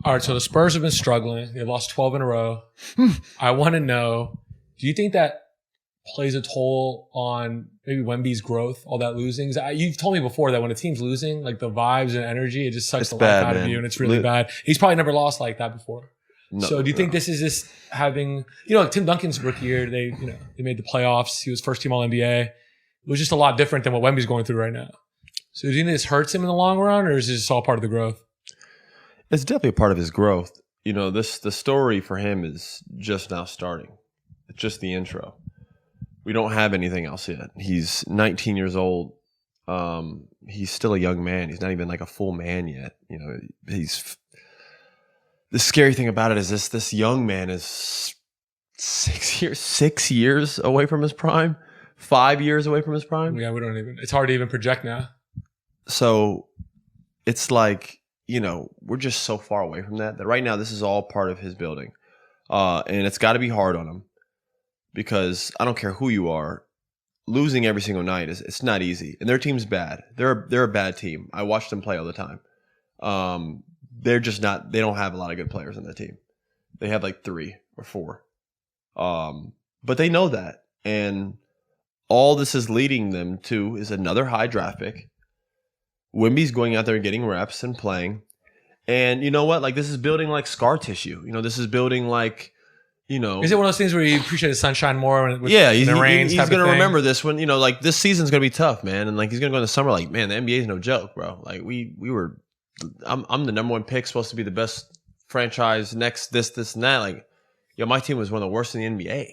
All right, so the Spurs have been struggling. They've lost 12 in a row. I want to know, do you think that plays a toll on maybe Wemby's growth, all that losing? You've told me before that when a team's losing, like the vibes and energy, it just sucks the life out of you, and it's really bad. He's probably never lost like that before. No, so do you think this is just having, like Tim Duncan's rookie year, they made the playoffs. He was first team All NBA. It was just a lot different than what Wemby's going through right now. So do you think this hurts him in the long run, or is this all part of the growth? It's definitely a part of his growth. The story for him is just now starting. It's just the intro. We don't have anything else yet. He's 19 years old. He's still a young man. He's not even like a full man yet. The scary thing about it is this young man is 6 years away from his prime, 5 years away from his prime. Yeah, it's hard to even project now. So it's like, we're just so far away from that right now this is all part of his building. And it's got to be hard on him because I don't care who you are, losing every single night it's not easy. And their team's bad. They're a bad team. I watch them play all the time. They're just not, they don't have a lot of good players on their team. They have like 3 or 4. But they know that. And all this is leading them to is another high draft pick. Wemby's going out there and getting reps and playing. And you know what? Like, this is building like scar tissue. This is building like, Is it one of those things where you appreciate the sunshine more when he's going to remember this when, like this season's going to be tough, man. And like, he's going to go in the summer like, man, the NBA is no joke, bro. Like I'm the number 1 pick, supposed to be the best franchise next this and that. Like, my team was one of the worst in the NBA.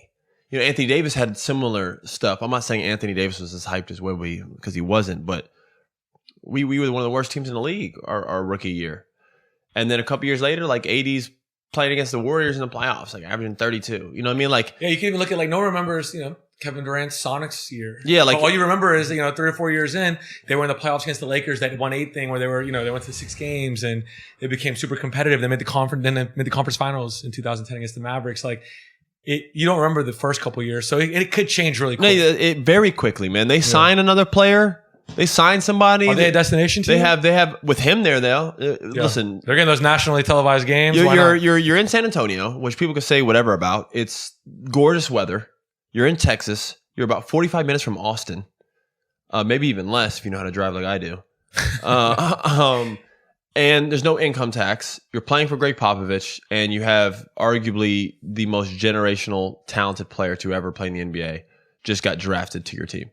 Anthony Davis had similar stuff. I'm not saying Anthony Davis was as hyped as Wemby because he wasn't, but we were one of the worst teams in the league our rookie year. And then a couple years later, like AD's playing against the Warriors in the playoffs, like averaging 32. You know what I mean? Like, yeah, you can even look at like no one remembers, Kevin Durant's Sonics year. Yeah, like all you remember is 3 or 4 years in, they were in the playoffs against the Lakers, that 1-8 thing where they were, they went to 6 games and they became super competitive. They made the conference finals in 2010 against the Mavericks. Like, you don't remember the first couple of years, so it could change really quickly. No, it very quickly, man. They sign another player. They sign somebody. Are they a destination team? They have with him there though. Listen, they're getting those nationally televised games. You're in San Antonio, which people can say whatever about. It's gorgeous weather. You're in Texas. You're about 45 minutes from Austin, maybe even less if you know how to drive like I do. And there's no income tax. You're playing for Greg Popovich, and you have arguably the most generational, talented player to ever play in the NBA just got drafted to your team.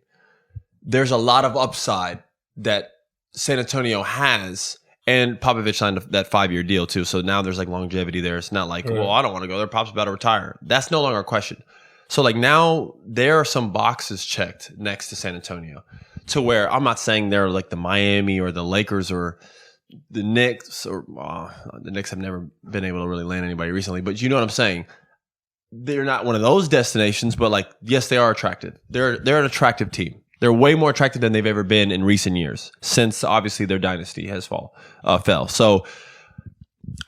There's a lot of upside that San Antonio has, and Popovich signed that 5-year deal too. So now there's like longevity there. It's not like, well, I don't want to go there. Pop's about to retire. That's no longer a question. So like now there are some boxes checked next to San Antonio to where I'm not saying they're like the Miami or the Lakers or the Knicks or the Knicks have never been able to really land anybody recently, but you know what I'm saying? They're not one of those destinations, but like, yes, they are attractive. They're an attractive team. They're way more attractive than they've ever been in recent years since obviously their dynasty has fell. So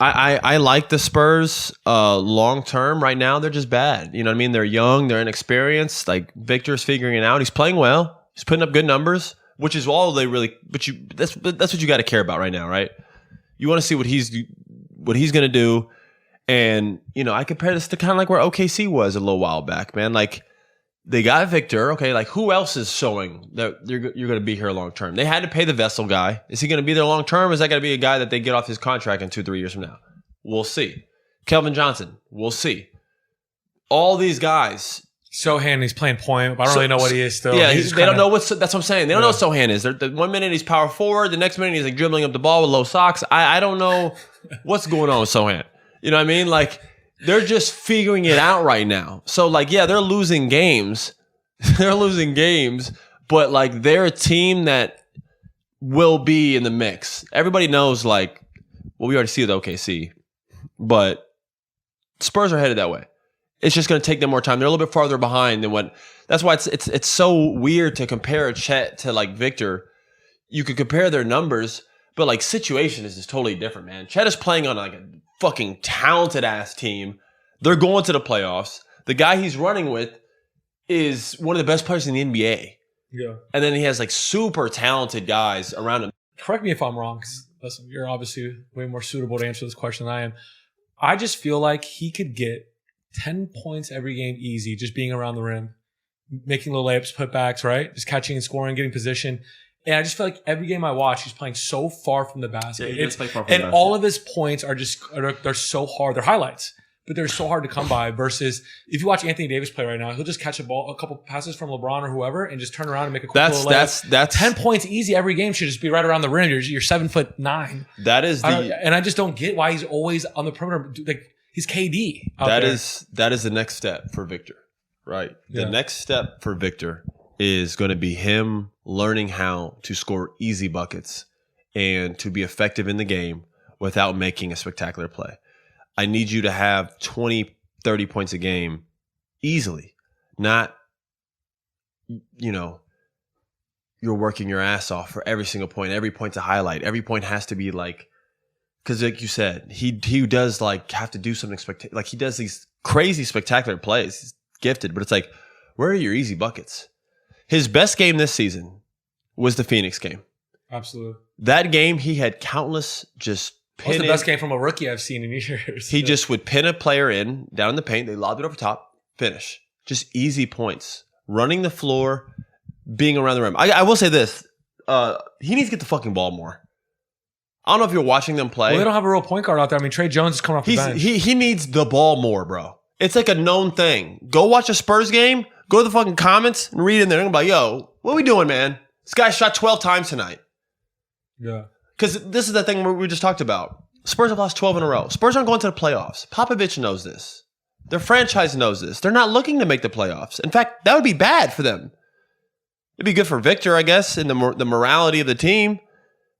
I like the Spurs long term. Right now, they're just bad. You know what I mean? They're young. They're inexperienced. Like Victor's figuring it out. He's playing well. He's putting up good numbers, which is all they really. But that's what you got to care about right now, right? You want to see what he's going to do. And I compare this to kind of like where OKC was a little while back, man. Like, they got Victor. Okay, like who else is showing that you're going to be here long term? They had to pay the Vessel guy. Is he going to be there long term? Is that going to be a guy that they get off his contract in 2-3 years from now? We'll see. Kelvin Johnson. We'll see. All these guys. Sohan, he's playing point, but I don't really know what he is still. Yeah, they don't know that's what I'm saying. They don't know what Sohan is. The 1 minute he's power forward, the next minute he's like dribbling up the ball with low socks. I don't know what's going on with Sohan. You know what I mean? Like, they're just figuring it out right now. So, like, yeah, they're losing games. They're losing games, but, like, they're a team that will be in the mix. Everybody knows, like, well, we already see the OKC, but Spurs are headed that way. It's just going to take them more time. They're a little bit farther behind than what. That's why it's so weird to compare Chet to, like, Victor. You could compare their numbers, but, like, situation is just totally different, man. Chet is playing on, like, a fucking talented ass team. They're going to the playoffs. The guy he's running with is one of the best players in the NBA. Yeah. And then he has like super talented guys around him. Correct me if I'm wrong. listen, you're obviously way more suitable to answer this question than I am. I just feel like he could get 10 points every game easy, just being around the rim, making little layups, putbacks, right? Just catching and scoring, getting position. And I just feel like every game I watch, he's playing so far from the basket. Yeah, all of his points are they're so hard. They're highlights, but they're so hard to come by versus if you watch Anthony Davis play right now, he'll just catch a couple passes from LeBron or whoever and just turn around and make a quick little layup. That's 10 points easy every game should just be right around the rim. You're 7'9". That is and I just don't get why he's always on the perimeter. Like he's KD. That is the next step for Victor, right? The next step for Victor is going to be him learning how to score easy buckets and to be effective in the game without making a spectacular play. I need you to have 20, 30 points a game easily, not, you're working your ass off for every single point. Every point's a highlight. Every point has to be like, because like you said, he does like have to do something spectacular. Like he does these crazy spectacular plays. He's gifted, but it's like, where are your easy buckets? His best game this season was the Phoenix game. Absolutely. That game, he had countless just pin. That was the best game from a rookie I've seen in years. He just would pin a player in, down in the paint. They lobbed it over top, finish. Just easy points. Running the floor, being around the rim. I will say this. He needs to get the fucking ball more. I don't know if you're watching them play. Well, they don't have a real point guard out there. I mean, Trey Jones is coming off the bench. He needs the ball more, bro. It's like a known thing. Go watch a Spurs game. Go to the fucking comments and read in there and be like, yo, what are we doing, man? This guy shot 12 times tonight. Yeah. Because this is the thing we just talked about. Spurs have lost 12 in a row. Spurs aren't going to the playoffs. Popovich knows this. Their franchise knows this. They're not looking to make the playoffs. In fact, that would be bad for them. It'd be good for Victor, I guess, and the morality of the team.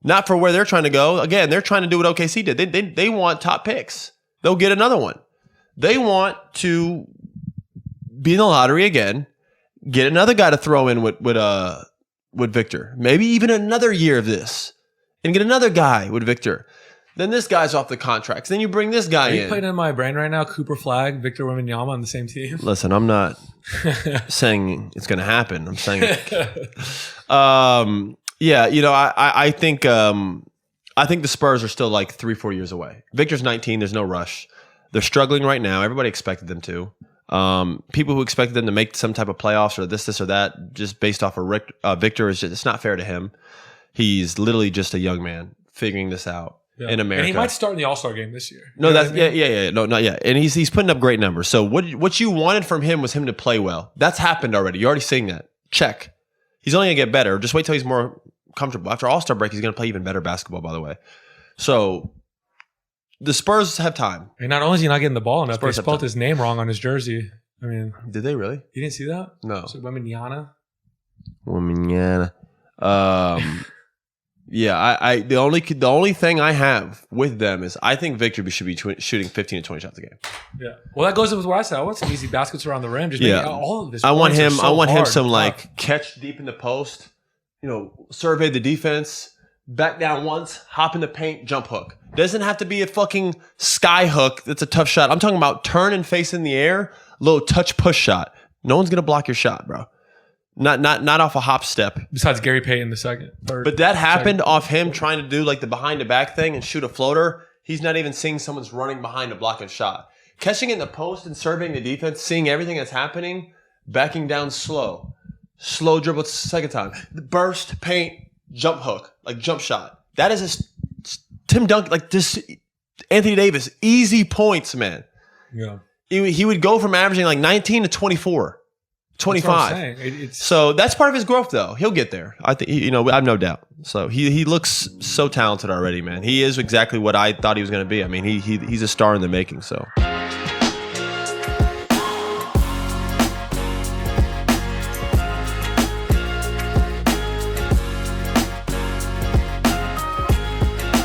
Not for where they're trying to go. Again, they're trying to do what OKC did. They want top picks. They'll get another one. They want to be in the lottery again, get another guy to throw in with Victor. Maybe even another year of this. And get another guy with Victor. Then this guy's off the contracts. Then you bring this guy in. Are you playing in my brain right now? Cooper Flag, Victor Wembanyama on the same team? Listen, I'm not saying it's going to happen. I'm saying I think the Spurs are still like 3-4 years away. Victor's 19. There's no rush. They're struggling right now. Everybody expected them to. People who expected them to make some type of playoffs or this or that, just based off of Victor, it's not fair to him. He's literally just a young man figuring this out in America. And he might start in the All-Star game this year. No, that's no, not yet. And he's putting up great numbers. So what you wanted from him was him to play well. That's happened already. You're already seeing that. Check. He's only gonna get better. Just wait till he's more comfortable. After All-Star break, he's gonna play even better basketball. By the way, so. The Spurs have time. And not only is he not getting the ball enough, they spelled his name wrong on his jersey. I mean, did they really? You didn't see that? No. So Wembanyama. Yeah. The only thing I have with them is I think Victor should be shooting 15 to 20 shots a game. Yeah. Well, that goes with what I said. I want some easy baskets around the rim. Just all of this. I want him some like catch deep in the post. Survey the defense. Back down once, hop in the paint, jump hook. Doesn't have to be a fucking sky hook. That's a tough shot. I'm talking about turn and face in the air, little touch push shot. No one's gonna block your shot, bro. Not off a hop step. Besides Gary Payton the second. But that happened off him trying to do like the behind the back thing and shoot a floater. He's not even seeing someone's running behind to block a shot. Catching it in the post and surveying the defense, seeing everything that's happening, backing down slow. Slow dribble second time. Burst, paint, jump hook, like jump shot. That is Tim Duncan, like this Anthony Davis, easy points, man. Yeah. He would go from averaging like 19 to 24, 25. So that's part of his growth, though. He'll get there. I think, I have no doubt. So he looks so talented already, man. He is exactly what I thought he was going to be. I mean, he's a star in the making, so.